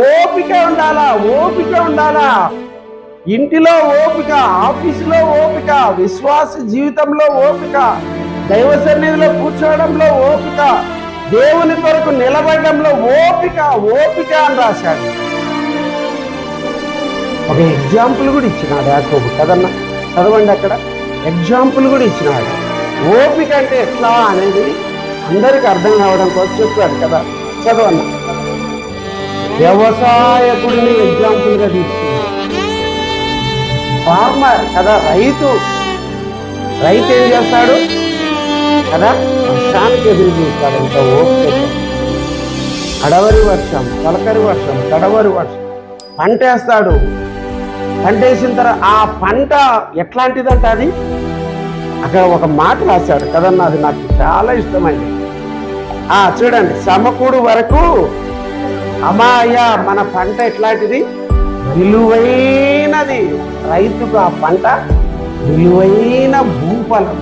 ఓపిక ఉండాలా, ఓపిక ఉండాలా. ఇంటిలో ఓపిక, ఆఫీసులో ఓపిక, విశ్వాస జీవితంలో ఓపిక, దైవ సన్నిధిలో కూర్చోవడంలో ఓపిక, దేవుని కొరకు నిలబడడంలో ఓపిక, ఓపిక అని రాశాడు. ఒక ఎగ్జాంపుల్ కూడా ఇచ్చినాడు యాకోబు కదన్నా, చదవండి అక్కడ. ఎగ్జాంపుల్ కూడా ఇచ్చినాడు. ఓపిక అంటే ఎట్లా అనేది అందరికి అర్థం కావడం కోసం చెప్పాడు కదా, చదవన్నా. వ్యవసాయకుడిని ఎగ్జాంపుల్గా తీసుకున్నాడు. ఫార్మర్ కదా, రైతు ఏం చేస్తాడు కదా, వర్షానికి ఎదురు చూస్తాడు. ఎంత ఓపిక. కడవరి వర్షం, తొలకరి వర్షం, కడవరి వర్షం, పంట వేస్తాడు. పంట వేసిన తర్వాత ఆ పంట ఎట్లాంటిదంటే అది అక్కడ ఒక మాట రాశాడు కదన్నా, అది నాకు చాలా ఇష్టమైంది. చూడండి, సమకూడు వరకు అమాయ మన పంట ఎట్లాంటిది, విలువైనది. రైతుకు ఆ పంట విలువైన భూఫలం.